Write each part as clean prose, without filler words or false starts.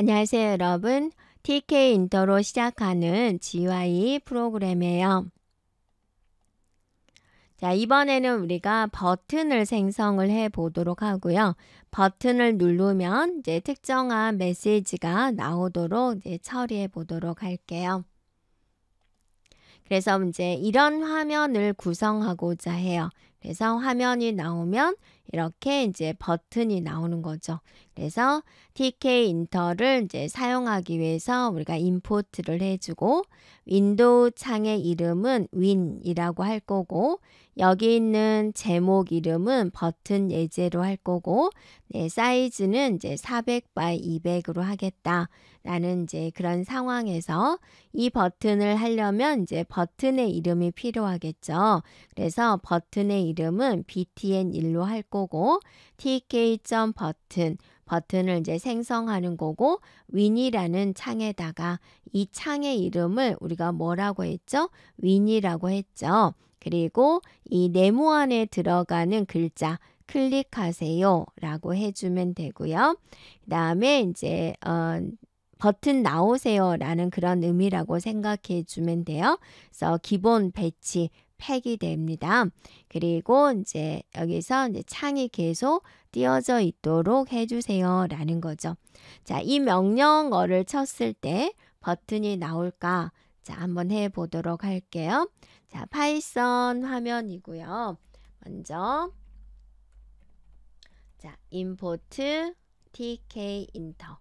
안녕하세요, 여러분. TK 인터로 시작하는 GUI 프로그램이에요. 자, 이번에는 우리가 버튼을 생성을 해 보도록 하고요. 버튼을 누르면 이제 특정한 메시지가 나오도록 이제 처리해 보도록 할게요. 그래서 이제 이런 화면을 구성하고자 해요. 그래서 화면이 나오면 이렇게 이제 버튼이 나오는 거죠. 그래서 TK 인터를 이제 사용하기 위해서 우리가 임포트를 해주고 윈도우 창의 이름은 윈이라고 할 거고 여기 있는 제목 이름은 버튼 예제로 할 거고 사이즈는 이제 400 by 200으로 하겠다라는 이제 그런 상황에서 이 버튼을 하려면 이제 버튼의 이름이 필요하겠죠. 그래서 버튼의 이름은 btn1로 할 거고 tk.버튼 버튼을 이제 생성하는 거고 윈이라는 창에다가 이 창의 이름을 우리가 뭐라고 했죠? 윈이라고 했죠. 그리고 이 네모안에 들어가는 글자 클릭하세요 라고 해주면 되고요. 그 다음에 이제 버튼 나오세요 라는 그런 의미라고 생각해 주면 돼요. 그래서 기본 배치 팩이 됩니다. 그리고 이제 여기서 이제 창이 계속 띄어져 있도록 해주세요 라는 거죠. 자, 이 명령어를 쳤을 때 버튼이 나올까? 자, 한번 해보도록 할게요. 자, 파이썬 화면이고요. 먼저 자, import tk inter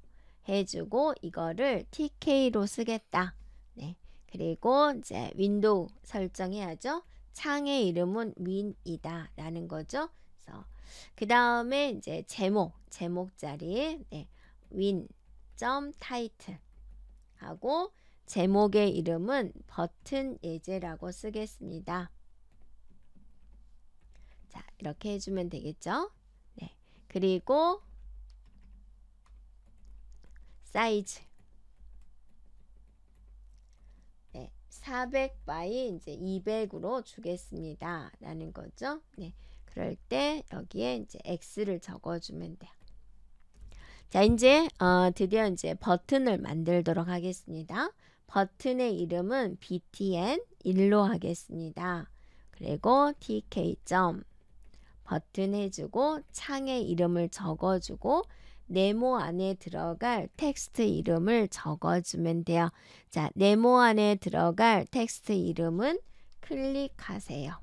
해주고 이거를 TK로 쓰겠다. 네. 그리고 이제 윈도우 설정해야죠. 창의 이름은 윈이다 라는 거죠. 그래서 그 다음에 이제 제목 자리 win.title 하고 제목의 이름은 버튼 예제라고 쓰겠습니다. 자, 이렇게 해주면 되겠죠. 네. 그리고 사이즈 400 by 이제 200으로 주겠습니다 라는 거죠. 네, 그럴 때 여기에 이제 X를 적어주면 돼요. 자, 이제 드디어 이제 버튼을 만들도록 하겠습니다. 버튼의 이름은 btn1로 하겠습니다. 그리고 tk. 버튼 해주고 창의 이름을 적어주고 네모 안에 들어갈 텍스트 이름을 적어주면 돼요. 자, 네모 안에 들어갈 텍스트 이름은 클릭하세요.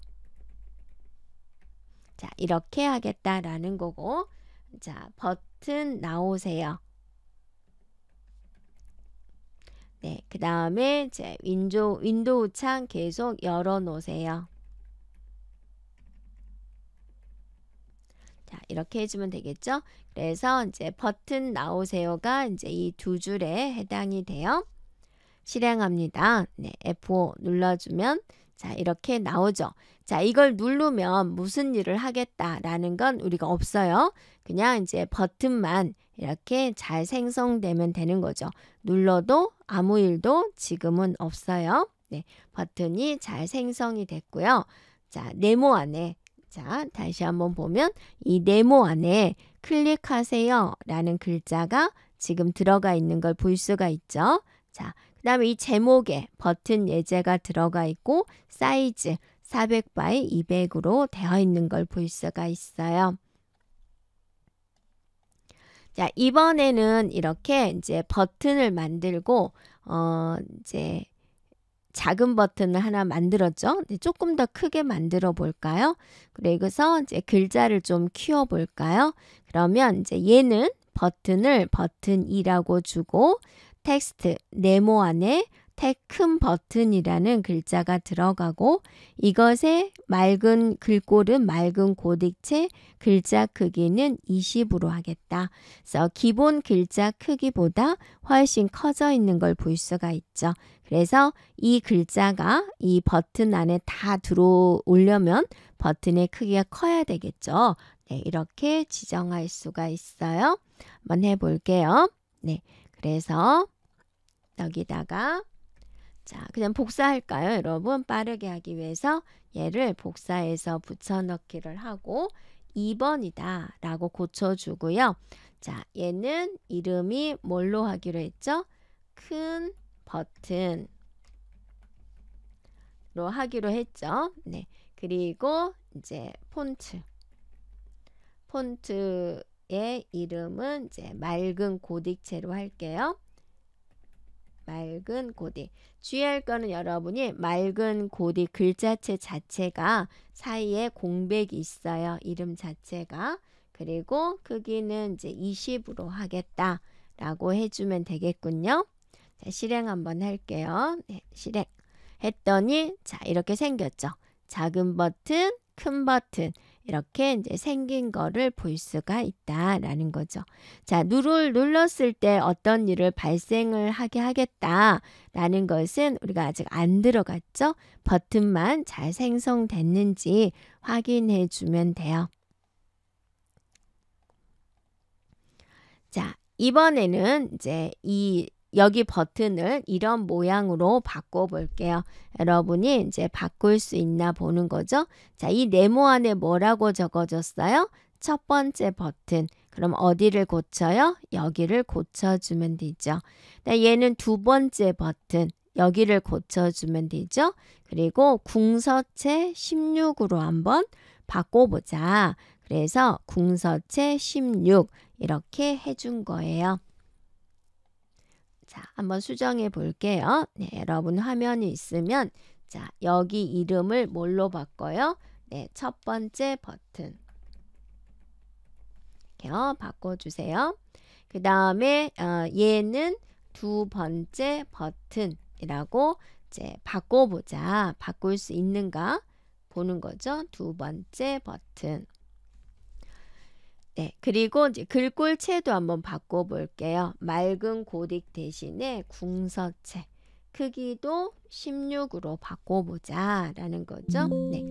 자, 이렇게 하겠다라는 거고, 자, 버튼 나오세요. 네, 그 다음에 이제 윈도우 창 계속 열어 놓으세요. 자, 이렇게 해주면 되겠죠? 그래서 이제 버튼 나오세요가 이제 이 두 줄에 해당이 돼요. 실행합니다. 네, F5 눌러주면 자, 이렇게 나오죠. 자, 이걸 누르면 무슨 일을 하겠다라는 건 우리가 없어요. 그냥 이제 버튼만 이렇게 잘 생성되면 되는 거죠. 눌러도 아무 일도 지금은 없어요. 네, 버튼이 잘 생성이 됐고요. 자, 네모 안에 자, 다시 한번 보면 이 네모 안에 클릭하세요 라는 글자가 지금 들어가 있는 걸 볼 수가 있죠. 자, 그 다음에 이 제목에 버튼 예제가 들어가 있고 사이즈 400 by 200으로 되어 있는 걸 볼 수가 있어요. 자, 이번에는 이렇게 이제 버튼을 만들고 이제 작은 버튼을 하나 만들었죠. 조금 더 크게 만들어 볼까요? 그래서 이제 글자를 좀 키워 볼까요? 그러면 이제 얘는 버튼을 버튼 2라고 주고 텍스트 네모 안에 큰 버튼이라는 글자가 들어가고 이것의 맑은 글꼴은 맑은 고딕체 글자 크기는 20으로 하겠다. 그래서 기본 글자 크기보다 훨씬 커져 있는 걸 볼 수가 있죠. 그래서 이 글자가 이 버튼 안에 다 들어오려면 버튼의 크기가 커야 되겠죠. 네, 이렇게 지정할 수가 있어요. 한번 해볼게요. 네, 그래서 여기다가 자, 그냥 복사할까요, 여러분? 빠르게 하기 위해서 얘를 복사해서 붙여넣기를 하고 2번이다 라고 고쳐주고요. 자, 얘는 이름이 뭘로 하기로 했죠? 큰 버튼으로 하기로 했죠. 네. 그리고 이제 폰트의 이름은 이제 맑은 고딕체로 할게요. 맑은 고딕. 주의할 거는 여러분이 맑은 고딕 글자체 자체가 사이에 공백이 있어요. 이름 자체가. 그리고 크기는 이제 20으로 하겠다라고 해주면 되겠군요. 자, 실행 한번 할게요. 네, 실행. 했더니 자, 이렇게 생겼죠. 작은 버튼, 큰 버튼. 이렇게 이제 생긴 거를 볼 수가 있다라는 거죠. 자, 눌렀을 때 어떤 일을 발생을 하게 하겠다라는 것은 우리가 아직 안 들어갔죠. 버튼만 잘 생성됐는지 확인해 주면 돼요. 자, 이번에는 이제 여기 버튼을 이런 모양으로 바꿔 볼게요. 여러분이 이제 바꿀 수 있나 보는 거죠. 자, 이 네모 안에 뭐라고 적어줬어요? 첫 번째 버튼. 그럼 어디를 고쳐요? 여기를 고쳐주면 되죠. 얘는 두 번째 버튼. 여기를 고쳐주면 되죠. 그리고 궁서체 16으로 한번 바꿔보자. 그래서 궁서체 16 이렇게 해준 거예요. 자, 한번 수정해 볼게요. 네, 여러분 화면이 있으면 자, 여기 이름을 뭘로 바꿔요? 네, 첫 번째 버튼. 이렇게 바꿔주세요. 그 다음에 얘는 두 번째 버튼이라고 이제 바꿔보자. 바꿀 수 있는가 보는 거죠. 두 번째 버튼. 네, 그리고 이제 글꼴체도 한번 바꿔볼게요. 맑은 고딕 대신에 궁서체. 크기도 16으로 바꿔보자라는 거죠. 네.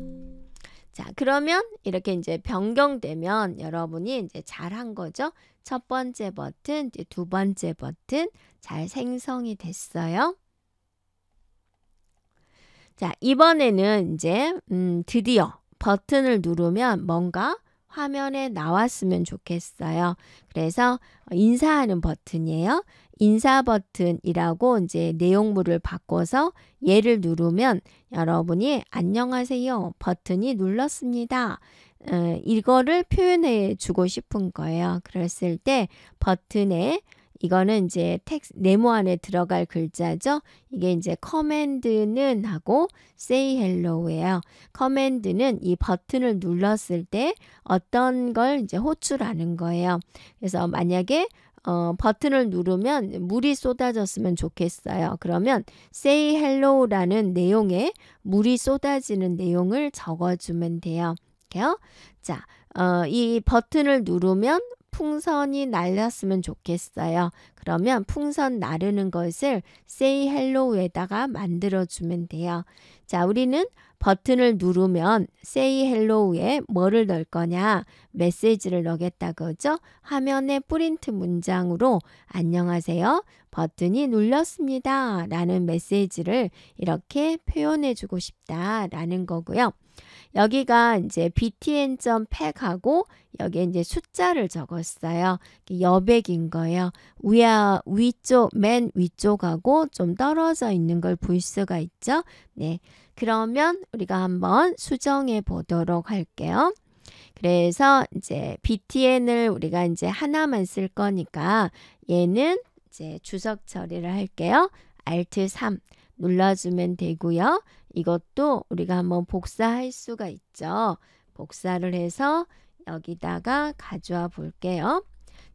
자, 그러면 이렇게 이제 변경되면 여러분이 이제 잘한 거죠. 첫 번째 버튼, 이제 두 번째 버튼 잘 생성이 됐어요. 자, 이번에는 이제 드디어 버튼을 누르면 뭔가 화면에 나왔으면 좋겠어요. 그래서 인사하는 버튼이에요. 인사 버튼이라고 이제 내용물을 바꿔서 얘를 누르면 여러분이 안녕하세요 버튼이 눌렀습니다. 이거를 표현해 주고 싶은 거예요. 그랬을 때 버튼에 이거는 이제 네모 안에 들어갈 글자죠. 이게 이제 커맨드는 하고 say hello예요. 커맨드는 이 버튼을 눌렀을 때 어떤 걸 이제 호출하는 거예요. 그래서 만약에 버튼을 누르면 물이 쏟아졌으면 좋겠어요. 그러면 say hello라는 내용에 물이 쏟아지는 내용을 적어주면 돼요. 이렇게요. 자, 이 버튼을 누르면 풍선이 날렸으면 좋겠어요. 그러면 풍선 나르는 것을 say hello에다가 만들어주면 돼요. 자, 우리는 버튼을 누르면 say hello에 뭐를 넣을 거냐? 메시지를 넣겠다 그죠? 화면에 프린트 문장으로 안녕하세요. 버튼이 눌렸습니다. 라는 메시지를 이렇게 표현해 주고 싶다 라는 거고요. 여기가 이제 btn.pack하고 여기에 이제 숫자를 적었어요. 여백인 거예요. 위쪽, 맨 위쪽하고 좀 떨어져 있는 걸 볼 수가 있죠. 네. 그러면 우리가 한번 수정해 보도록 할게요. 그래서 이제 btn을 우리가 이제 하나만 쓸 거니까 얘는 이제 주석 처리를 할게요. Alt 3 눌러주면 되고요. 이것도 우리가 한번 복사할 수가 있죠. 복사를 해서 여기다가 가져와 볼게요.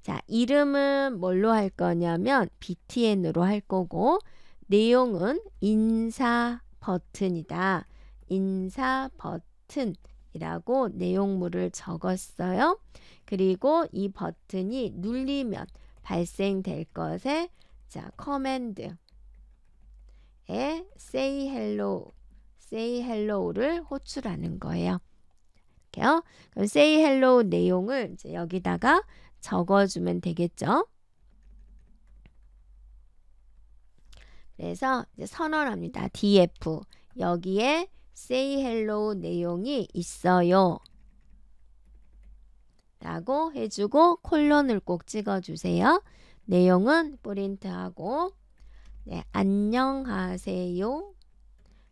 자, 이름은 뭘로 할 거냐면 btn으로 할 거고 내용은 인사 버튼이다. 인사 버튼이라고 내용물을 적었어요. 그리고 이 버튼이 눌리면 발생될 것에 자, 커맨드 say hello를 호출하는 거예요. 이렇게요. 그럼 say hello 내용을 이제 여기다가 적어주면 되겠죠. 그래서 이제 선언합니다. df 여기에 say hello 내용이 있어요. 라고 해주고 콜론을 꼭 찍어주세요. 내용은 프린트하고 네, 안녕하세요.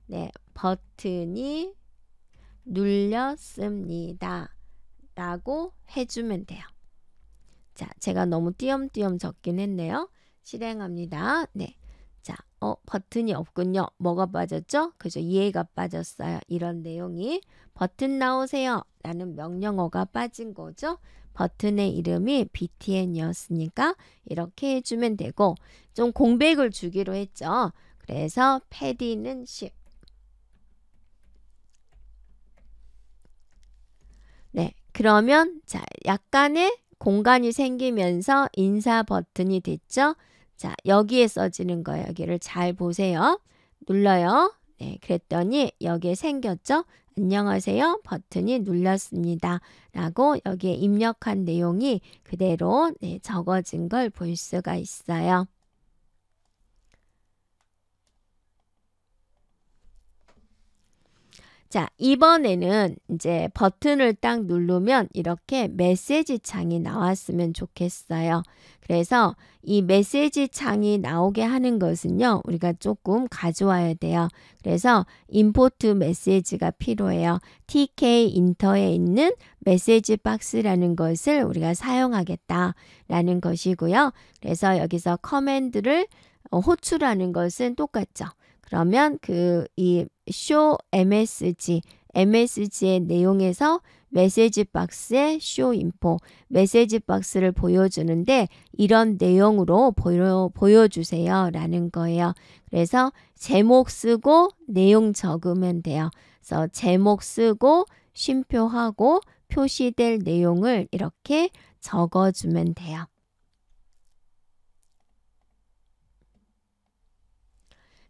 네, 버튼이 눌렸습니다. 라고 해주면 돼요. 자, 제가 너무 띄엄띄엄 적긴 했네요. 실행합니다. 네. 자, 버튼이 없군요. 뭐가 빠졌죠? 그죠? 이해가 빠졌어요. 이런 내용이 버튼 나오세요. 라는 명령어가 빠진 거죠. 버튼의 이름이 btn이었으니까 이렇게 해주면 되고 좀 공백을 주기로 했죠. 그래서 패디는 10. 네, 그러면 자 약간의 공간이 생기면서 인사 버튼이 됐죠. 자, 여기에 써지는 거예요. 여기를 잘 보세요. 눌러요. 네, 그랬더니 여기에 생겼죠. 안녕하세요. 버튼이 눌렸습니다. 라고 여기에 입력한 내용이 그대로 네, 적어진 걸 볼 수가 있어요. 자, 이번에는 이제 버튼을 딱 누르면 이렇게 메시지 창이 나왔으면 좋겠어요. 그래서 이 메시지 창이 나오게 하는 것은요, 우리가 조금 가져와야 돼요. 그래서 임포트 메시지가 필요해요. TK 인터에 있는 메시지 박스라는 것을 우리가 사용하겠다라는 것이고요. 그래서 여기서 커맨드를 호출하는 것은 똑같죠. 그러면 이 show MSG의 내용에서 메시지 박스에 show info, 메시지 박스를 보여주는데 이런 내용으로 보여주세요 라는 거예요. 그래서 제목 쓰고 내용 적으면 돼요. 그래서 제목 쓰고 쉼표하고 표시될 내용을 이렇게 적어주면 돼요.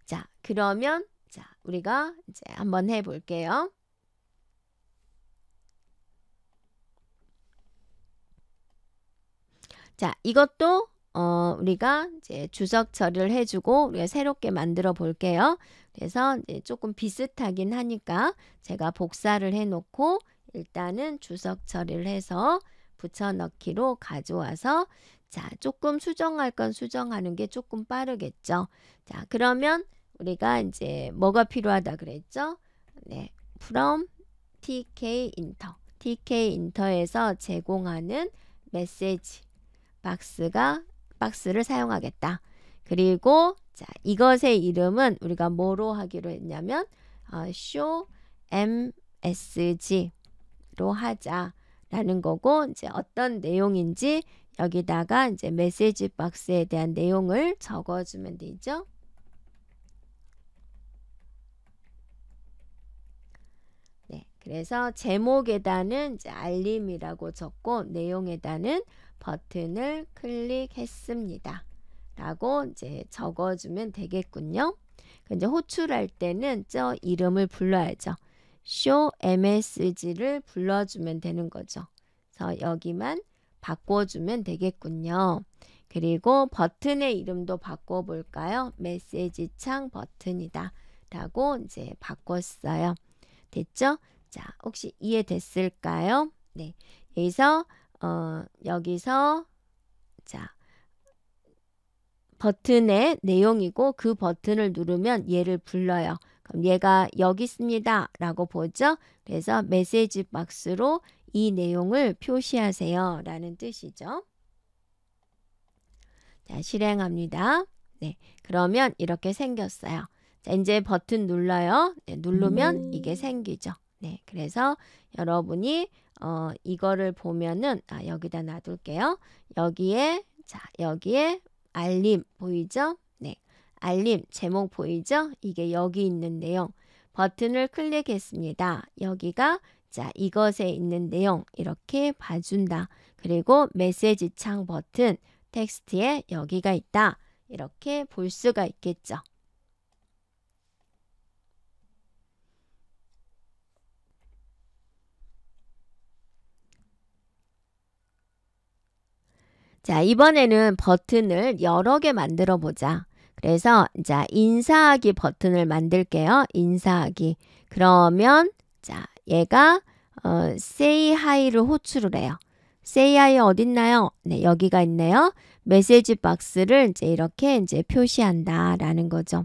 자, 그러면 자, 우리가 이제 한번 해볼게요. 자, 이것도 우리가 이제 주석 처리를 해주고 우리가 새롭게 만들어 볼게요. 그래서 이제 조금 비슷하긴 하니까 제가 복사를 해놓고 일단은 주석 처리를 해서 붙여넣기로 가져와서 자, 조금 수정할 건 수정하는 게 조금 빠르겠죠. 자, 그러면 우리가 이제 뭐가 필요하다 그랬죠? 네, from TK 인터. TK 인터에서 제공하는 메시지 박스를 사용하겠다. 그리고 자, 이것의 이름은 우리가 뭐로 하기로 했냐면 show MSG로 하자라는 거고 이제 어떤 내용인지 여기다가 이제 메시지 박스에 대한 내용을 적어주면 되죠. 네, 그래서 제목에다는 이제 알림이라고 적고 내용에다는 버튼을 클릭했습니다. 라고 이제 적어주면 되겠군요. 이제 호출할 때는 저 이름을 불러야죠. show MSG를 불러주면 되는 거죠. 그래서 여기만 바꿔주면 되겠군요. 그리고 버튼의 이름도 바꿔볼까요? 메시지 창 버튼이다. 라고 이제 바꿨어요. 됐죠? 자, 혹시 이해됐을까요? 네. 여기서 자, 버튼의 내용이고 그 버튼을 누르면 얘를 불러요. 그럼 얘가 여기 있습니다. 라고 보죠. 그래서 메시지 박스로 이 내용을 표시하세요. 라는 뜻이죠. 자, 실행합니다. 네. 그러면 이렇게 생겼어요. 자, 이제 버튼 눌러요. 네, 누르면 이게 생기죠. 네. 그래서 여러분이 이거를 보면은 여기다 놔둘게요. 여기에 알림 보이죠? 네. 알림 제목 보이죠? 이게 여기 있는 내용. 버튼을 클릭했습니다. 여기가 자, 이것에 있는 내용 이렇게 봐준다. 그리고 메시지 창 버튼 텍스트에 여기가 있다. 이렇게 볼 수가 있겠죠. 자, 이번에는 버튼을 여러 개 만들어 보자. 그래서 자, 인사하기 버튼을 만들게요. 인사하기. 그러면 자, 얘가 say hi를 호출을 해요. say hi 어딨나요? 네, 여기가 있네요. 메시지 박스를 이제 이렇게 이제 표시한다라는 거죠.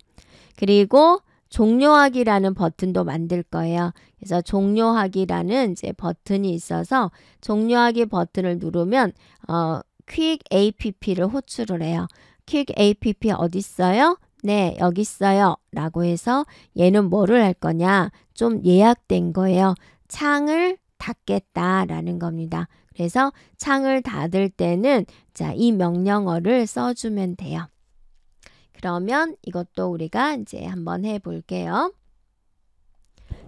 그리고 종료하기라는 버튼도 만들 거예요. 그래서 종료하기라는 이제 버튼이 있어서 종료하기 버튼을 누르면 quick app를 호출을 해요. quick app 어디 있어요? 네, 여기 있어요. 라고 해서 얘는 뭐를 할 거냐? 좀 예약된 거예요. 창을 닫겠다라는 겁니다. 그래서 창을 닫을 때는 자, 이 명령어를 써주면 돼요. 그러면 이것도 우리가 이제 한번 해 볼게요.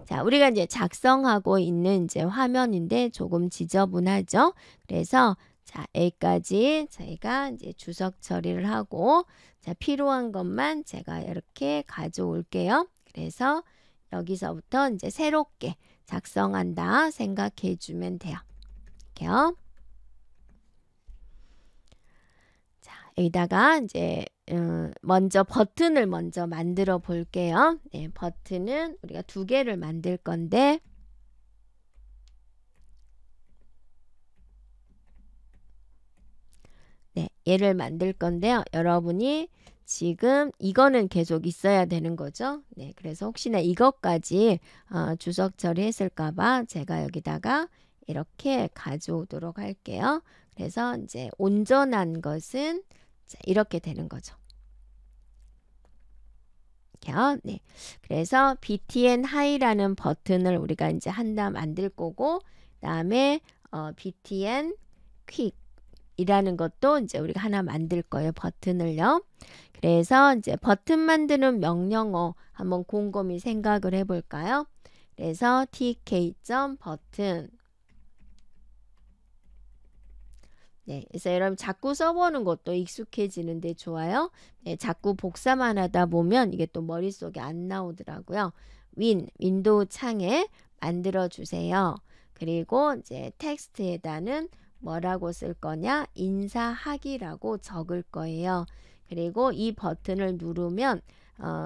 자, 우리가 이제 작성하고 있는 이제 화면인데 조금 지저분하죠? 그래서 자, 여기까지 저희가 이제 주석 처리를 하고 자, 필요한 것만 제가 이렇게 가져올게요. 그래서 여기서부터 이제 새롭게 작성한다 생각해 주면 돼요. 이렇게요. 자, 여기다가 이제 먼저 버튼을 먼저 만들어 볼게요. 네, 버튼은 우리가 2개를 만들 건데 네, 얘를 만들 건데요. 여러분이 지금 이거는 계속 있어야 되는 거죠. 네, 그래서 혹시나 이것까지 주석 처리했을까봐 제가 여기다가 이렇게 가져오도록 할게요. 그래서 이제 온전한 것은 자, 이렇게 되는 거죠. 네. 그래서 btn high라는 버튼을 우리가 이제 하나 만들 거고, 그다음에 btn quick 이라는 것도 이제 우리가 하나 만들 거예요. 버튼을요. 그래서 이제 버튼 만드는 명령어 한번 곰곰이 생각을 해 볼까요? 그래서 tk.버튼 네, 그래서 여러분 자꾸 써보는 것도 익숙해지는데 좋아요. 네, 자꾸 복사만 하다 보면 이게 또 머릿속에 안 나오더라고요. 윈도우 창에 만들어 주세요. 그리고 이제 텍스트에다는 뭐라고 쓸 거냐? 인사하기라고 적을 거예요. 그리고 이 버튼을 누르면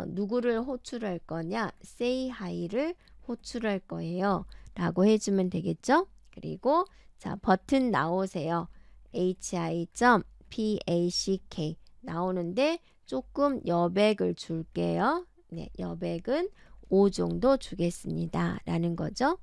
누구를 호출할 거냐? say hi를 호출할 거예요. 라고 해주면 되겠죠? 그리고 자, 버튼 나오세요. hi.pack 나오는데 조금 여백을 줄게요. 네, 여백은 5 정도 주겠습니다. 라는 거죠.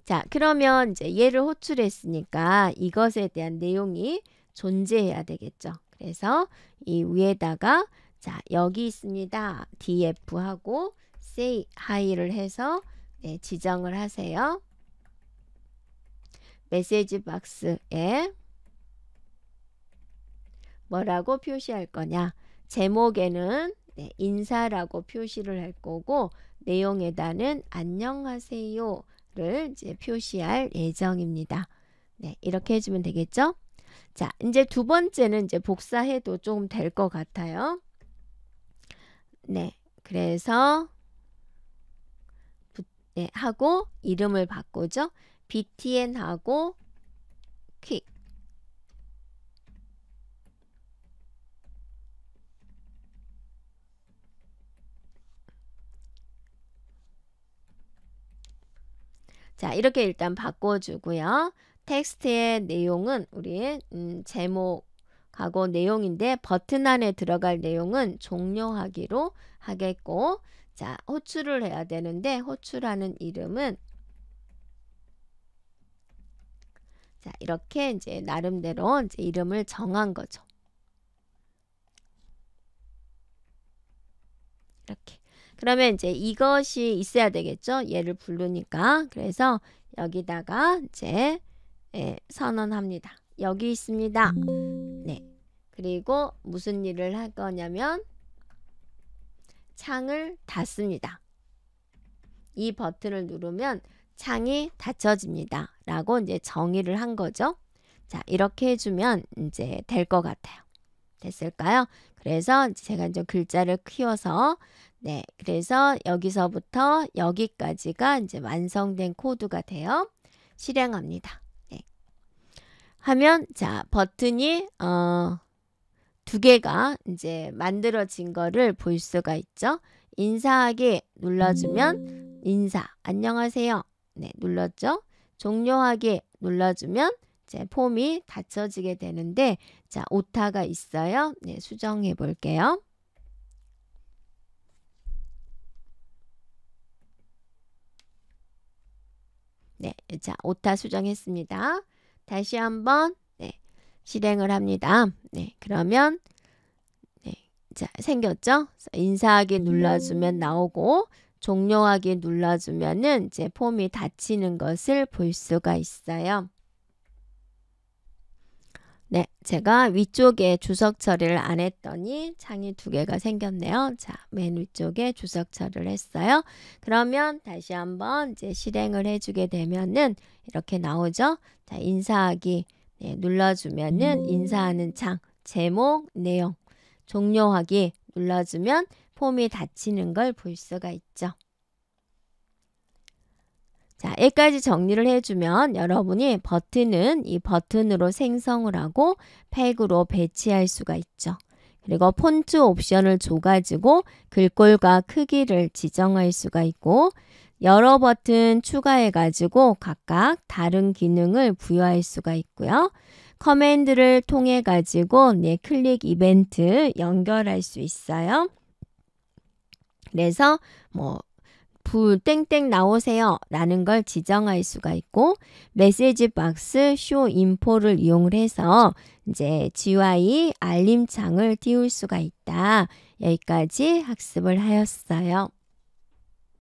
자, 그러면 이제 얘를 호출했으니까 이것에 대한 내용이 존재해야 되겠죠. 그래서 이 위에다가 자, 여기 있습니다. df하고 say hi를 해서 네, 지정을 하세요. 메시지 박스에 뭐라고 표시할 거냐? 제목에는 네, 인사라고 표시를 할 거고 내용에다는 안녕하세요를 이제 표시할 예정입니다. 네, 이렇게 해주면 되겠죠? 자, 이제 2번째는 이제 복사해도 좀 될 것 같아요. 네, 그래서 네, 하고 이름을 바꾸죠. btn하고 quick 자, 이렇게 일단 바꿔주고요. 텍스트의 내용은 우리 제목하고 내용인데 버튼 안에 들어갈 내용은 종료하기로 하겠고 자, 호출을 해야 되는데 호출하는 이름은 자, 이렇게 이제 나름대로 이제 이름을 정한 거죠. 이렇게. 그러면 이제 이것이 있어야 되겠죠. 얘를 부르니까. 그래서 여기다가 이제 선언합니다. 여기 있습니다. 네. 그리고 무슨 일을 할 거냐면 창을 닫습니다. 이 버튼을 누르면 창이 닫혀집니다. 라고 이제 정의를 한 거죠. 자, 이렇게 해주면 이제 될 것 같아요. 됐을까요? 그래서 제가 이제 글자를 키워서 네, 그래서 여기서부터 여기까지가 이제 완성된 코드가 돼요. 실행합니다. 네. 하면 자, 버튼이 2개가 이제 만들어진 거를 볼 수가 있죠. 인사하기 눌러주면 인사, 안녕하세요. 네, 눌렀죠. 종료하기 눌러주면 이제 폼이 닫혀지게 되는데 자, 오타가 있어요. 네, 수정해 볼게요. 네, 자, 오타 수정했습니다. 다시 한번 네, 실행을 합니다. 네, 그러면 네, 자, 생겼죠? 인사하기 눌러주면 나오고 종료하기 눌러주면은 이제 폼이 닫히는 것을 볼 수가 있어요. 네, 제가 위쪽에 주석 처리를 안 했더니 창이 두 개가 생겼네요. 자, 맨 위쪽에 주석 처리를 했어요. 그러면 다시 한번 이제 실행을 해주게 되면은 이렇게 나오죠. 자, 인사하기 네, 눌러주면은 인사하는 창, 제목, 내용, 종료하기 눌러주면 폼이 닫히는 걸 볼 수가 있죠. 자, 여기까지 정리를 해주면 여러분이 버튼은 이 버튼으로 생성을 하고 팩으로 배치할 수가 있죠. 그리고 폰트 옵션을 줘가지고 글꼴과 크기를 지정할 수가 있고 여러 버튼 추가해가지고 각각 다른 기능을 부여할 수가 있고요. 커맨드를 통해가지고 클릭 이벤트 연결할 수 있어요. 그래서 뭐 땡땡 나오세요 라는 걸 지정할 수가 있고 메시지 박스 쇼 인포를 이용을 해서 이제 GUI 알림창을 띄울 수가 있다. 여기까지 학습을 하였어요.